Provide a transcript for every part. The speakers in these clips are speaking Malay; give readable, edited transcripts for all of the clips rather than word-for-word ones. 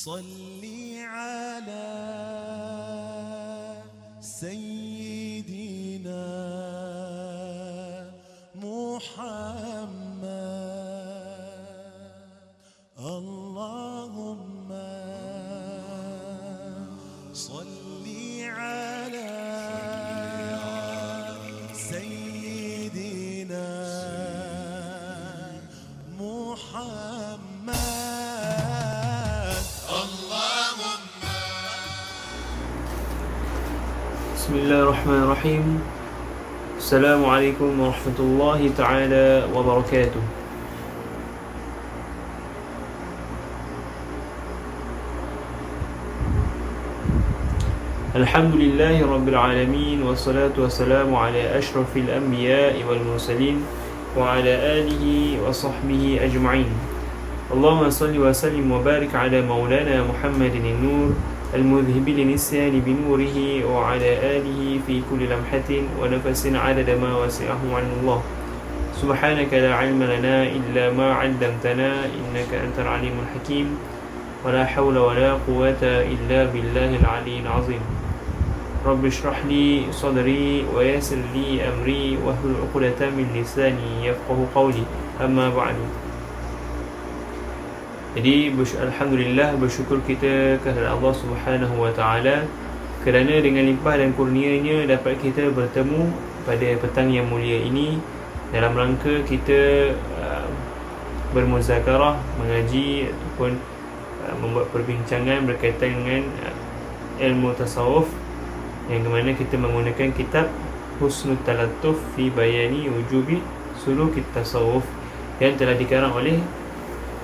صل على سيدنا محمد اللهم صل على سيدنا محمد Bismillahirrahmanirrahim. Assalamualaikum warahmatullahi ta'ala wabarakatuh. Alhamdulillahi rabbil alamin. Wassalatu wassalamu ala ashrafil anbiya'i wal mursalin wa ala alihi wa sahbihi ajma'in. Allahumma salli wa sallim wa barik ala maulana Muhammadin nur المذهب للنسيان بنوره وعلى آله في كل لمحة ونفس عدد ما وسعه عن الله. سبحانك لا علم لنا إلا ما علمتنا إنك أنت العليم الحكيم ولا حول ولا قوة إلا بالله العلي العظيم. رب اشرح لي صدري ويسر لي أمري واحلل عقدة من لساني يفقه قولي. أما بعد. Jadi Alhamdulillah, bersyukur kita kepada Allah Subhanahu Wa Taala kerana dengan limpah dan kurnianya dapat kita bertemu pada petang yang mulia ini dalam rangka kita bermuzakarah, mengaji ataupun membuat perbincangan berkaitan dengan ilmu tasawuf, yang mana kita menggunakan kitab Husnul Talattuf fi Bayani Wujubi Sulukit Tasawuf yang telah dikarang oleh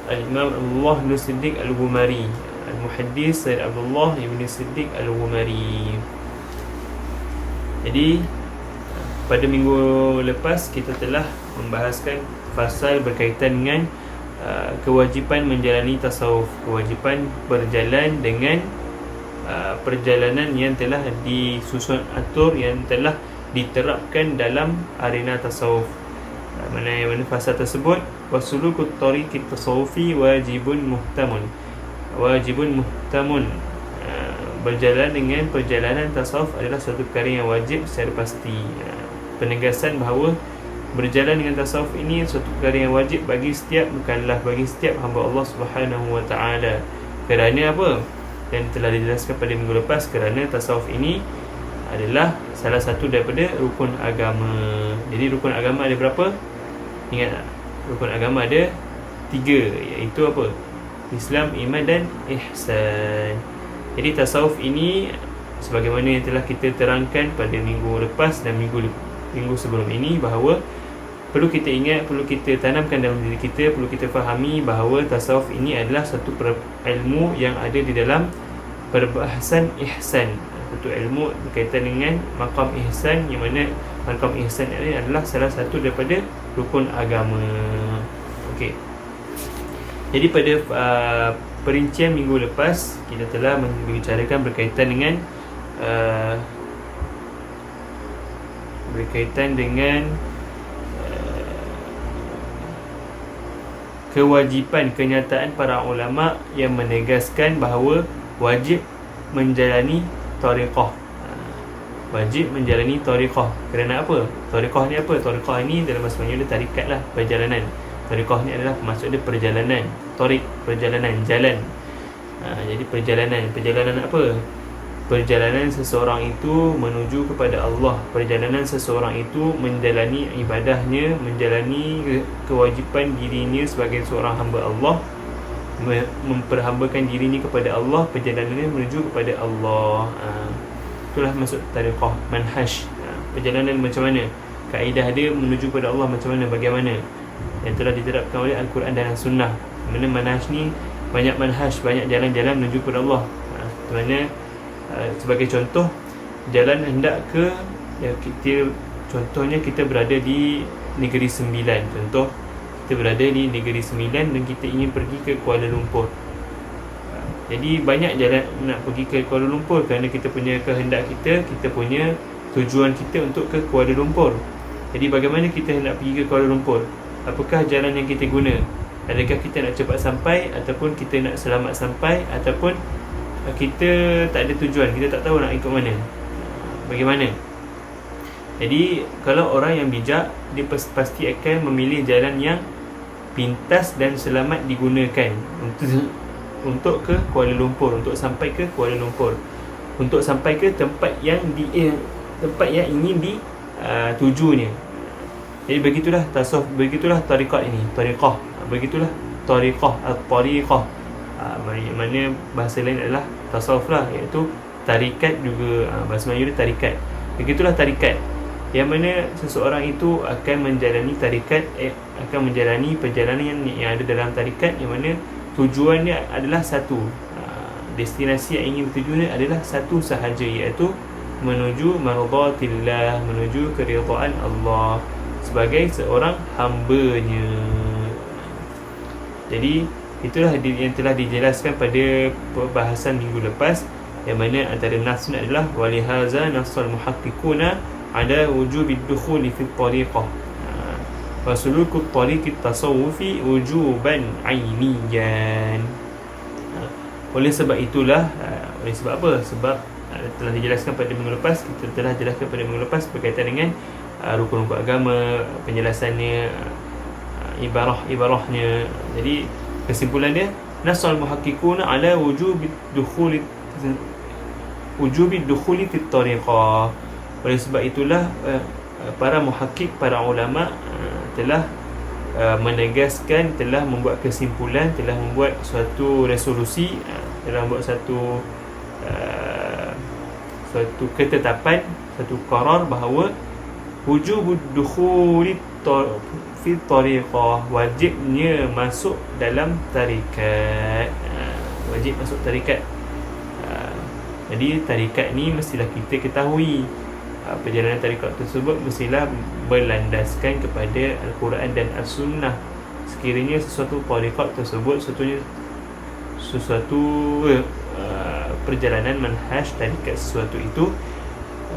Al-Imam Abdullah bin Siddiq Al-Ghumari, Al-Muhaddis Sayyid Abdullah bin Siddiq Al-Ghumari. Jadi pada minggu lepas kita telah membahaskan fasal berkaitan dengan kewajipan menjalani tasawuf, kewajipan berjalan dengan perjalanan yang telah disusun atur, yang telah diterapkan dalam arena tasawuf. Mana fasal tersebut, wasulukut tariqit tasawufi wajibun muhtamun. Wajibun muhtamun, berjalan dengan perjalanan tasawuf adalah satu perkara yang wajib secara pasti. Penegasan bahawa berjalan dengan tasawuf ini satu perkara yang wajib bagi setiap mukallaf, bagi setiap hamba Allah Subhanahu Wa Taala. Kerana apa? Dan telah dijelaskan pada minggu lepas, kerana tasawuf ini adalah salah satu daripada rukun agama. Jadi rukun agama ada berapa? Ingat tak? Rukun agama ada 3, iaitu apa? Islam, iman dan ihsan. Jadi tasawuf ini sebagaimana yang telah kita terangkan pada minggu lepas dan minggu sebelum ini, bahawa perlu kita ingat, perlu kita tanamkan dalam diri kita, perlu kita fahami bahawa tasawuf ini adalah satu ilmu yang ada di dalam perbahasan ihsan, satu ilmu berkaitan dengan maqam ihsan, yang mana maqam ihsan ini adalah salah satu daripada rukun agama. Okey. Jadi pada perincian minggu lepas kita telah membicarakan berkaitan dengan kewajipan, kenyataan para ulama yang menegaskan bahawa wajib menjalani tariqah. Wajib menjalani tariqah. Kerana apa? Tariqah ni apa? Tariqah ni dalam bahasa Melayu dia tarikat lah, perjalanan. Tariqah ni adalah maksud dia perjalanan. Tariq, perjalanan, jalan. Jadi perjalanan apa? Perjalanan seseorang itu menuju kepada Allah. Perjalanan seseorang itu menjalani ibadahnya, menjalani kewajipan dirinya sebagai seorang hamba Allah, memperhambakan dirinya kepada Allah, perjalanannya menuju kepada Allah. Itulah maksud tariqah, manhaj. Perjalanan macam mana, kaedah dia menuju kepada Allah macam mana, bagaimana, yang telah diterapkan oleh Al-Quran dan Sunnah. Mana manhaj ni, banyak manhaj, banyak jalan-jalan menuju kepada Allah. Mana sebagai contoh, jalan hendak ke contohnya kita berada di Negeri Sembilan. Contoh, kita berada di Negeri Sembilan dan kita ingin pergi ke Kuala Lumpur. Jadi banyak jalan nak pergi ke Kuala Lumpur, kerana kita punya kehendak kita punya tujuan kita untuk ke Kuala Lumpur. Jadi bagaimana kita hendak pergi ke Kuala Lumpur? Apakah jalan yang kita guna? Adakah kita nak cepat sampai, ataupun kita nak selamat sampai, ataupun kita tak ada tujuan, kita tak tahu nak ikut mana, bagaimana. Jadi kalau orang yang bijak, dia pasti akan memilih jalan yang pintas dan selamat digunakan untuk ke Kuala Lumpur, untuk sampai ke Kuala Lumpur, untuk sampai ke tempat yang ingin ditujunya. Jadi begitulah tasawuf, begitulah tariqat ini, tariqah, begitulah tariqah, at-tariqah. Mana bahasa lain adalah tasawuf lah, iaitu tarikat juga, bahasa Melayu dia tarikat. Begitulah tarikat, yang mana seseorang itu akan menjalani tarikat, akan menjalani perjalanan yang ada dalam tarikat, yang mana tujuannya adalah satu, destinasi yang ingin ditujunya adalah satu sahaja, iaitu menuju mardatillah, menuju keridhaan Allah sebagai seorang hamba-Nya. Jadi itulah yang telah dijelaskan pada perbahasan minggu lepas, yang mana antara nasnya adalah walihaza nasal muhaqqiquna ada wujub ad-dukhul fi at-tariqah wa suluk at-tariq at-tasawufi wujuban ainiyan. Oleh sebab itulah, oleh sebab apa? Sebab telah dijelaskan pada minggu lepas, kita telah jelaskan pada minggu lepas berkaitan dengan rukun-rukun agama, penjelasannya, ibarahnya. Jadi kesimpulan dia, nasal muhaqqiquna ala wujubi dukhuli fi tariqah. Oleh sebab itulah para muhakkik, para ulama telah menegaskan, telah membuat kesimpulan, telah membuat suatu resolusi, telah membuat satu ketetapan, satu qarar bahawa wujubud dukhuli fi tariqah, wajibnya masuk dalam tarikat, wajib masuk tarikat. Jadi tarikat ni mestilah kita ketahui, perjalanan tarikat tersebut mestilah berlandaskan kepada Al-Quran dan As-Sunnah. Sekiranya sesuatu tarikat tersebut, sesuatu perjalanan manhaj tarikat sesuatu itu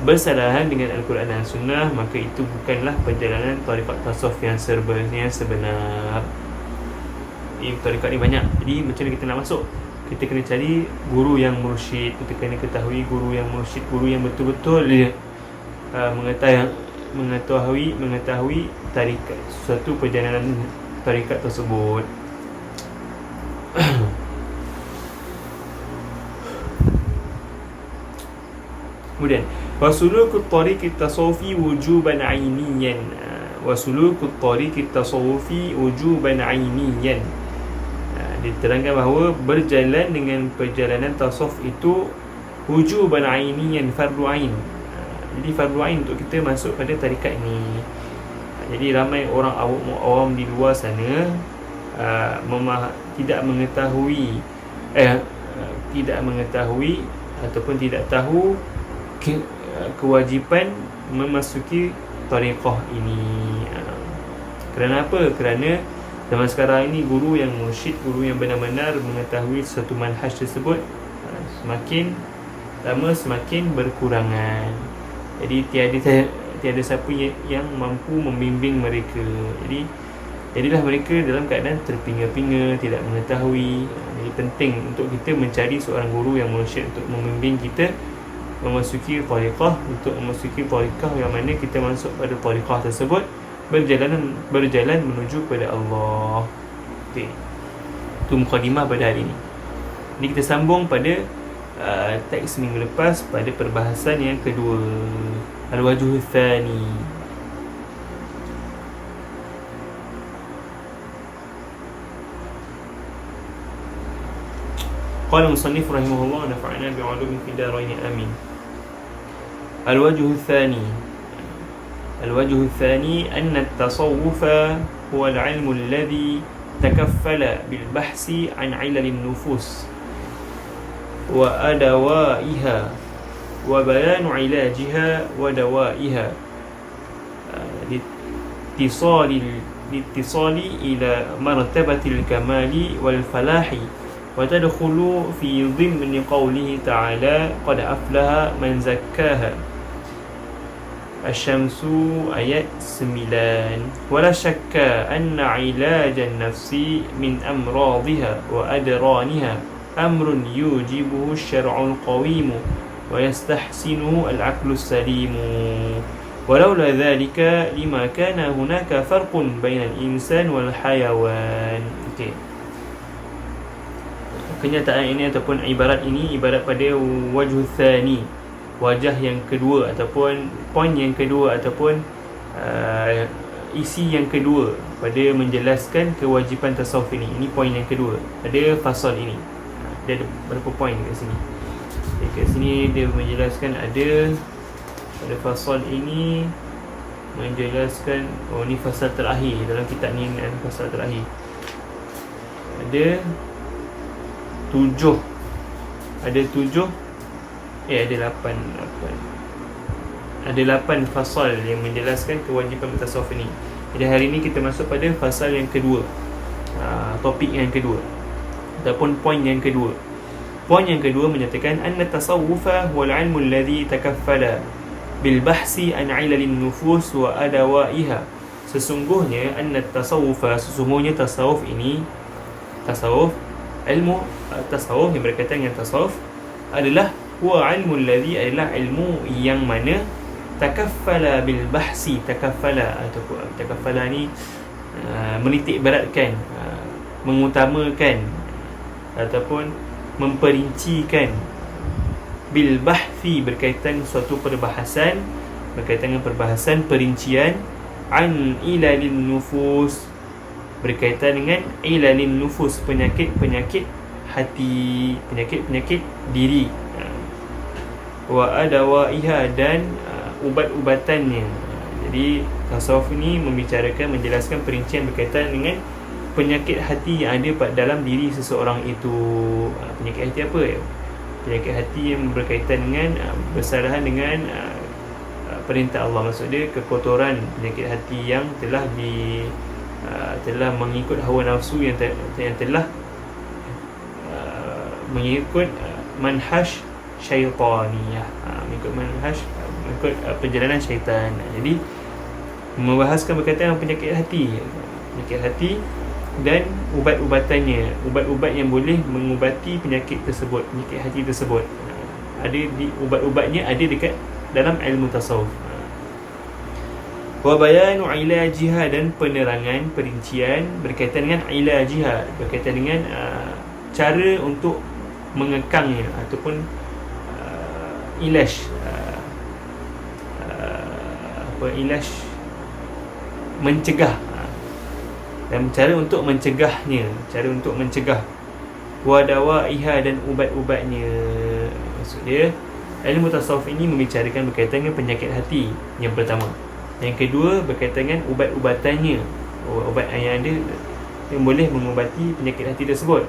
bersalahan dengan Al-Quran dan Sunnah, maka itu bukanlah perjalanan tarikat tasawuf yang sebenar. Tarikat ni banyak, jadi macam mana kita nak masuk? Kita kena cari guru yang mursyid, kita kena ketahui guru yang mursyid, guru yang betul-betul dia mengetahui tarikat, suatu perjalanan tarikat tersebut. Kemudian wasulukut tariqit tasawufi wujuban ainiyan, wasulukut tariqit tasawufi wujuban ainiyan. Diterangkan bahawa berjalan dengan perjalanan tasawuf itu wujuban ainiyan, fardu ain. Jadi fardu ain untuk kita masuk pada tarikat ini. Jadi ramai orang awam di luar sana tidak mengetahui ataupun tidak tahu kewajipan memasuki tariqah ini. Kerana apa? Kerana zaman sekarang ini guru yang mursyid, guru yang benar-benar mengetahui satu manhaj tersebut semakin lama semakin berkurangan. Jadi tiada siapa yang mampu membimbing mereka. Jadilah mereka dalam keadaan terpinga-pinga, tidak mengetahui. Jadi penting untuk kita mencari seorang guru yang mursyid untuk membimbing kita memasuki tariqah, untuk memasuki tariqah yang mana kita masuk pada tariqah tersebut berjalan menuju kepada Allah. Okey. Itu mukadimah pada hari ini. Jadi kita sambung pada teks minggu lepas pada perbahasan yang kedua, al-wajhu tsani. Qala musannif rahimahullah, nafa'ana bi'ulumi fid darain amin. Al-wajhu tsani, الوجه الثاني أن التصوف هو العلم الذي تكفل بالبحث عن علل النفوس وأدوائها وبيان علاجها ودوائها لاتصال إلى مرتبة الكمال والفلاح، وتدخل في ضمن قوله تعالى قد أفلح من زكاها. Asy-Syamsu ayat 9. Wala syakka anna ilajan nafsi min amradhiha wa adraniha amrun yujibuhu syar'ul qawimu wa yastahsinuhu al-aqlu salimu. Walaula dhalika lima kana hunaka farqun bainal insan wal hayawan. Okey. Kenyataan ini ataupun ibarat ini ibarat pada wajh tsani, wajah yang kedua ataupun poin yang kedua ataupun isi yang kedua pada menjelaskan kewajipan tasawuf ini. Ini poin yang kedua pada fasal ini. Dia ada berapa poin kat sini. Kat sini dia menjelaskan ada pada fasal ini menjelaskan, oh ni fasal terakhir dalam kitab ni, fasal terakhir. Ada 7. Ada 7. Ada 8. Ada 8 fasal yang menjelaskan kewajipan bertasawuf ini. Jadi hari ini kita masuk pada fasal yang kedua, topik yang kedua ataupun poin yang kedua. Poin yang kedua menyatakan anna tasawufa huwal ilmu alladhi takaffala bil bahsi an ilalin nufus wa adawaiha. Sesungguhnya anna tasawufa, sesungguhnya tasawuf ini, tasawuf, ilmu tasawuf yang berkaitan dengan tasawuf adalah huwa ilmu alladhi, adalah ilmu yang mana takaffala bil bahsi. Takaffala ataupun takaffala ni menitik beratkan, mengutamakan ataupun memperincikan bil bahthi, berkaitan suatu perbahasan, berkaitan dengan perbahasan perincian, an ilalin nufus, berkaitan dengan ilalin nufus, penyakit-penyakit hati, penyakit-penyakit diri, wa adawaiha, dan ubat-ubatannya. Jadi tasawuf ni membicarakan, menjelaskan perincian berkaitan dengan penyakit hati yang ada dalam diri seseorang itu. Penyakit hati apa ya? Penyakit hati yang berkaitan dengan bersalahan dengan perintah Allah. Maksud dia kekotoran penyakit hati yang telah telah mengikut hawa nafsu, yang telah mengikut manhaj syaitaniyah, mengikut manhaj, mengikut perjalanan syaitan. Jadi membahaskan berkaitan dengan penyakit hati dan ubat-ubatannya, ubat-ubat yang boleh mengubati penyakit tersebut, penyakit hati tersebut. Ada di ubat-ubatnya ada dekat dalam ilmu tasawuf. Wa bayanu ilajiha, dan penerangan, perincian berkaitan dengan ilajiha, berkaitan dengan cara untuk mengekangnya ataupun ilaj, ilaj, mencegah, dan cara untuk mencegahnya, cara untuk mencegah. Wadawaiha, dan ubat-ubatnya. Maksud dia ilmu tasawuf ini membicarakan berkaitan dengan penyakit hati yang pertama. Yang kedua berkaitan dengan ubat-ubatannya, ubat yang ada yang boleh mengubati penyakit hati tersebut.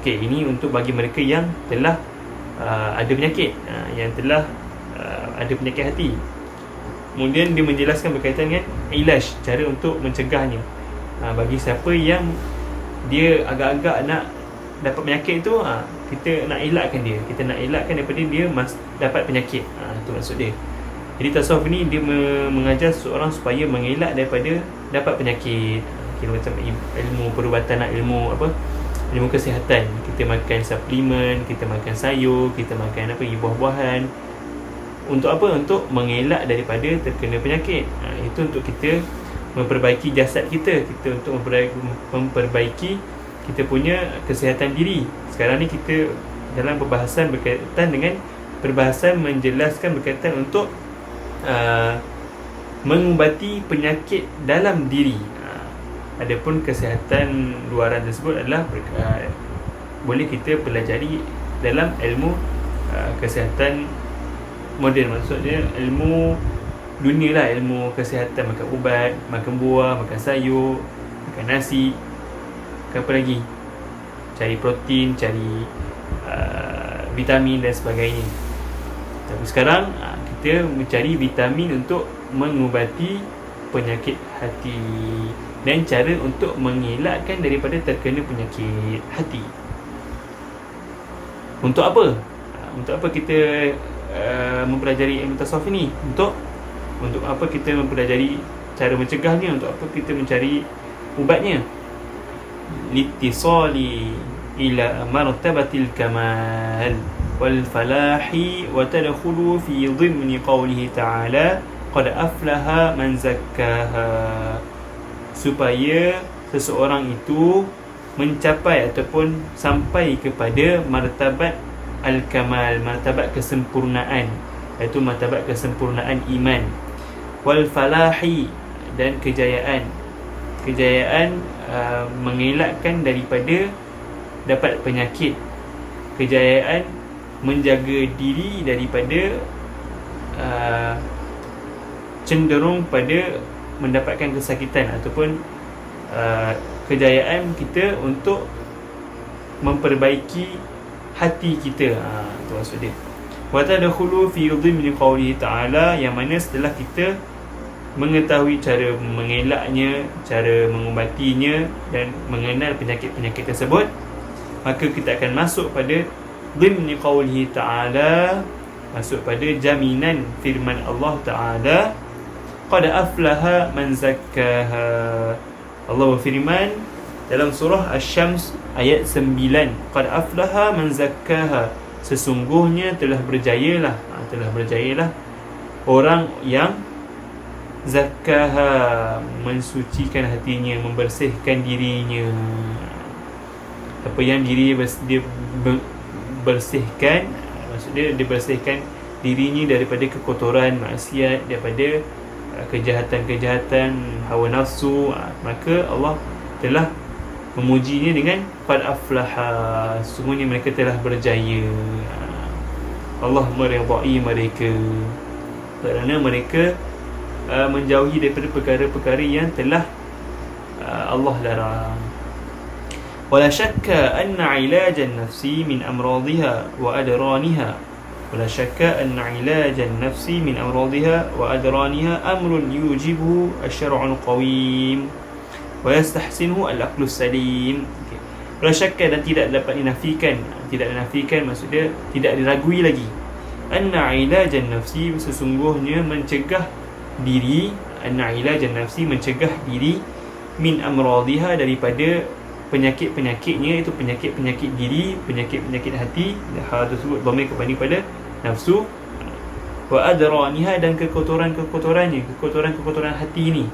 Okey, ini untuk bagi mereka yang telah ada penyakit, yang telah ada penyakit hati. Kemudian dia menjelaskan berkaitan dengan ilaj, cara untuk mencegahnya. Bagi siapa yang dia agak-agak nak dapat penyakit tu, kita nak elakkan dia, kita nak elakkan daripada dia dapat penyakit. Itu maksud dia. Jadi tasawuf ni dia mengajar seseorang supaya mengelak daripada dapat penyakit. Kira macam ilmu perubatan, ilmu ilmu kesihatan. Kita makan suplemen, kita makan sayur, kita makan buah-buahan. Untuk apa? Untuk mengelak daripada terkena penyakit. Itu untuk kita memperbaiki jasad kita, untuk memperbaiki kita punya kesihatan diri. Sekarang ni kita dalam perbahasan berkaitan dengan perbahasan menjelaskan berkaitan untuk mengubati penyakit dalam diri. Adapun kesihatan luaran tersebut adalah boleh kita pelajari dalam ilmu kesihatan moden. Maksudnya ilmu dunia lah, ilmu kesihatan, makan ubat, makan buah, makan sayur, makan nasi, makan apa lagi, cari protein, cari vitamin dan sebagainya. Tapi sekarang kita mencari vitamin untuk mengubati penyakit hati dan cara untuk mengelakkan daripada terkena penyakit hati. Untuk apa? Untuk apa kita mempelajari ilmu tasawuf ini? Untuk Untuk apa kita mempelajari cara mencegahnya? Untuk apa kita mencari ubatnya? Litisali ila martabatil kamal wal falahi wa tadkhulu fi dhimni qawlihi ta'ala qad aflaha man zakkaha, supaya seseorang itu mencapai ataupun sampai kepada martabat al-kamal, martabat kesempurnaan, iaitu martabat kesempurnaan iman, wal falahi, dan kejayaan. Kejayaan mengelakkan daripada dapat penyakit, kejayaan menjaga diri daripada cenderung pada mendapatkan kesakitan, ataupun kejayaan kita untuk memperbaiki hati kita. Itu maksud dia. Wa tadkhulu fi dhimni qawlihi ta'ala, yang mana setelah kita mengetahui cara mengelaknya, cara mengubatinya dan mengenal penyakit-penyakit tersebut, maka kita akan masuk pada dhimni qawlihi ta'ala, masuk pada jaminan firman Allah Ta'ala, qad aflaha man zakkaha. Allah berfirman dalam surah Asy-Syams ayat 9, qad aflaha man zakkaha, sesungguhnya telah berjayalah orang yang zakkaha, mensucikan hatinya, membersihkan dirinya. Apa yang diri dia bersihkan, maksudnya dia bersihkan dirinya daripada kekotoran maksiat, daripada kejahatan-kejahatan hawa nafsu, maka Allah telah memujinya dengan qad aflaha, sesungguhnya mereka telah berjaya. Allah meridai mereka kerana mereka menjauhi daripada perkara-perkara yang telah Allah larang. Wala syakka anna ilajan nafsi min amradiha wa adraniha, wala syakka anna ilajan nafsi min amradiha wa adraniha amrun yujibu asy-syar'ul qawim wa yastahsinuhu al-aqlus salim. Wala syakka, dan tidak dapat dinafikan, maksudnya tidak diragui lagi, anna ilajan nafsi, sesungguhnya mencegah diri, anna ilajan nafsi, mencegah diri, min amradiha, daripada penyakit-penyakitnya, itu penyakit-penyakit diri, penyakit-penyakit hati, hal tersebut dhamir kepada nafsu, wa adraniha, dan kekotoran-kekotorannya, kekotoran-kekotoran hati ini.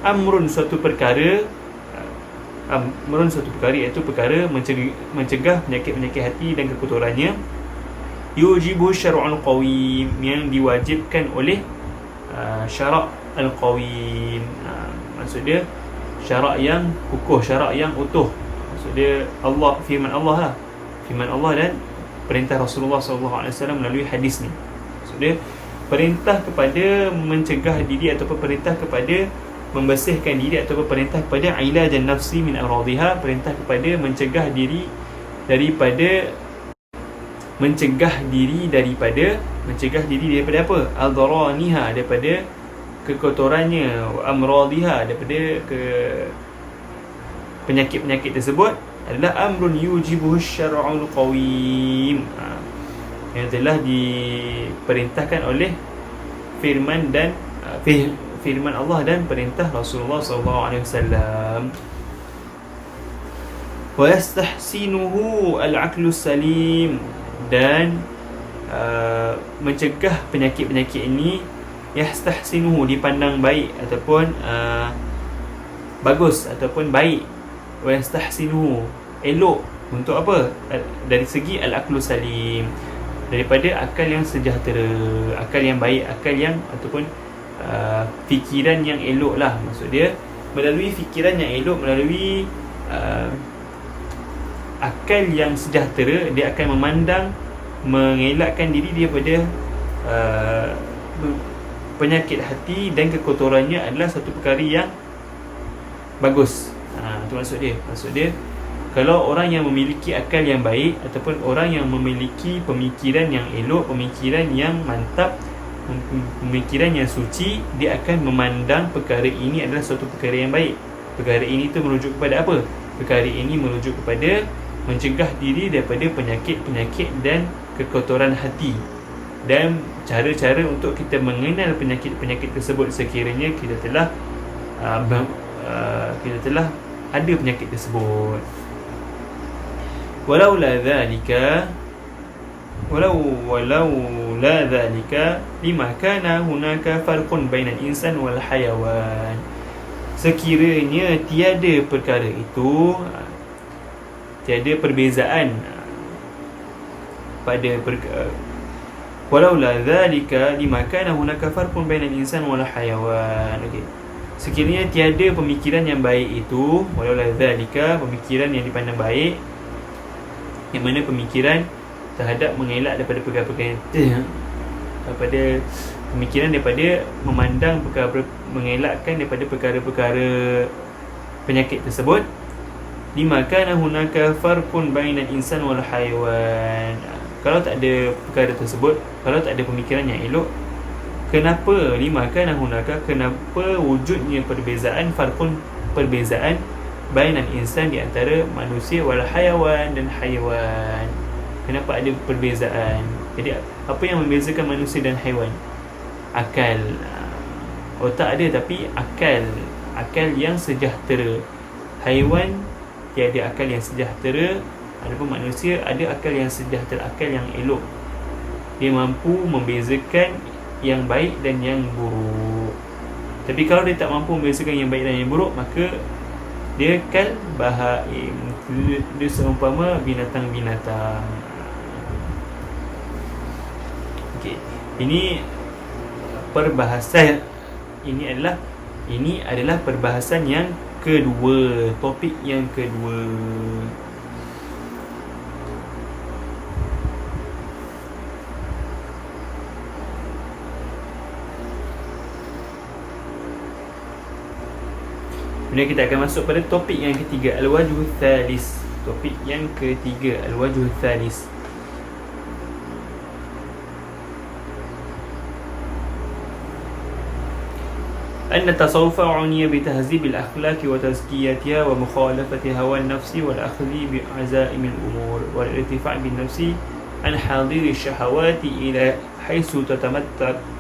Amrun, suatu perkara, iaitu perkara mencegah penyakit-penyakit hati dan kekotorannya, yujibu syar'ul qawim, yang diwajibkan oleh syarak al-qawim, maksud dia syarak yang kukuh, syarak yang utuh, maksud dia Allah, firman Allah dan perintah Rasulullah SAW melalui hadis ni. Maksud dia perintah kepada mencegah diri, ataupun perintah kepada membersihkan diri, ataupun perintah kepada ilajan nafsi min amradiha, perintah kepada mencegah diri daripada apa? Al-dharaniha, daripada kekotorannya, amradiha, daripada penyakit-penyakit tersebut, adalah amrun yujibuhu syar'ul qawim, yang telah diperintahkan oleh firman Allah dan perintah Rasulullah SAW. Wa yastahsinuhu al-aqlus salim, dan mencegah penyakit-penyakit ini, yastahsinuhu, dipandang baik ataupun bagus ataupun baik, wa yastahsinuhu, elok, untuk apa? Dari segi al-aqlus salim, daripada akal yang sejahtera, akal yang baik, akal yang ataupun fikiran yang elok lah, maksud dia melalui fikiran yang elok, melalui akal yang sejahtera, dia akan memandang, mengelakkan diri daripada penyakit hati dan kekotorannya adalah satu perkara yang bagus. Itu maksud dia kalau orang yang memiliki akal yang baik, ataupun orang yang memiliki pemikiran yang elok, pemikiran yang mantap, pemikiran yang suci, dia akan memandang perkara ini adalah suatu perkara yang baik. Perkara ini tu merujuk kepada apa? Perkara ini merujuk kepada mencegah diri daripada penyakit-penyakit dan kekotoran hati. dan cara-cara untuk kita mengenal penyakit-penyakit tersebut sekiranya kita telah ada penyakit tersebut. Walaula dzalika lima kana hunaka farqun bainal insan wal hayawan. Sekiranya tiada perkara itu, tiada perbezaan pada walaula dzalika lima kana hunaka farqun bainal insan wal hayawan. Okey. Sekiranya tiada pemikiran yang baik itu, walaula dzalika, pemikiran yang dipandang baik, yang mana pemikiran terhadap mengelak daripada perkara-perkara daripada pemikiran daripada memandang perkara, mengelakkan daripada perkara-perkara penyakit tersebut. Lima kana hunaka farqun bainal insan wal hayawan. Kalau tak ada perkara tersebut, kalau tak ada pemikiran yang elok, kenapa lima kana hunaka, kenapa wujudnya perbezaan, farqun, perbezaan bainal insan, di antara manusia, wal hayawan, dan haiwan. Kenapa ada perbezaan? Jadi apa yang membezakan manusia dan haiwan? Akal. Otak ada tapi akal yang sejahtera. Haiwan tiada akal yang sejahtera, adapun manusia ada akal yang sejahtera, akal yang elok. Dia mampu membezakan yang baik dan yang buruk. Tapi kalau dia tak mampu membezakan yang baik dan yang buruk, maka dia kal bahaim, dia seumpama binatang-binatang. Okey, ini perbahasan, ini adalah perbahasan yang kedua, topik yang kedua. Kemudian kita akan masuk pada topik yang ketiga, al-wajhu tsalis. Topik yang ketiga, al-wajhu tsalis. أن التصوف عني بتهذيب الأخلاق وتزكيتها ومخالفة هوى النفس والأخذ بعزائم الأمور والارتفاع بالنفس عن حاضر الشهوات إلى حيث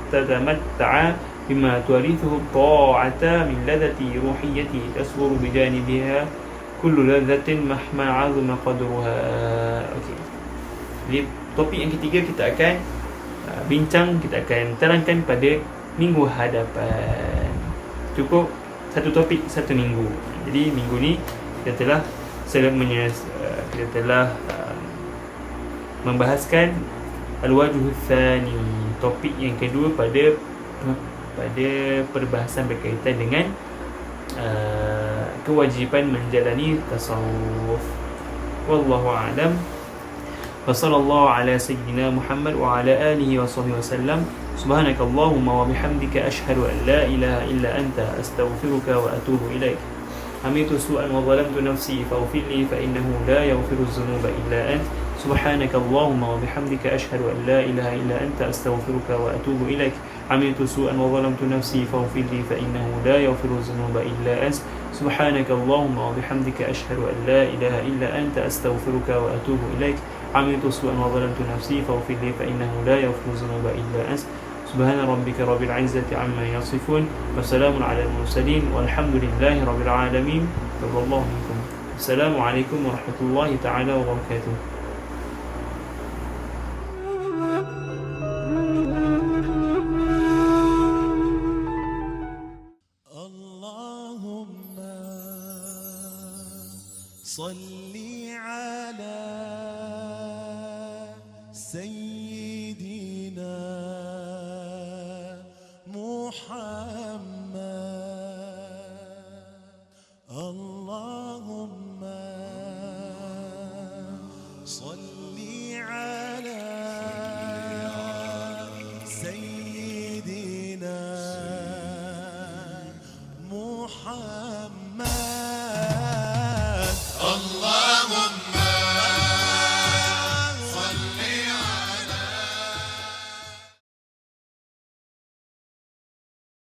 تتمتع بما تورثه الطاعة من لذة روحية تصور بجانبها كل لذة مهما عظم قدرها. Okey. Jadi topik yang ketiga kita akan bincang, kita akan terangkan pada minggu hadapan. Cukup satu topik satu minggu. Jadi minggu ni kita telah membahaskan al-wajhu tsani, topik yang kedua pada perbahasan berkaitan dengan kewajipan menjalani tasawuf. Wallahu a'lam. Wa sallallahu ala sayyidina Muhammad wa ala alihi wa sahbihi wasallam. Subhanakallahumma wa bihamdika ashhadu an la ilaha illa anta astaghfiruka wa atubu ilaik. Amitu su'an wa zalamtu nafsi faghfir li fa innahu la yaghfiru dhunuba illa ant. Subhanakallahumma wa bihamdika ashhadu an la ilaha illa anta astaghfiruka wa atubu ilaik. Amitu su'an wa zalamtu nafsi faghfir li fa innahu la yaghfiru dhunuba illa ant. Subhanakallahumma wa bihamdika ashhadu an la ilaha illa anta astaghfiruka wa atubu ilaik. Amitu su'an wa zalamtu nafsi faghfir li fa innahu la yaghfiru dhunuba illa ant. سبحان ربك رب العزة عما يصفون وسلام على المرسلين والحمد لله رب العالمين. تقبل الله منكم. السلام عليكم ورحمة الله تعالى وبركاته. اللهم صل على سيدنا محمد. اللهم صل على سيدنا محمد.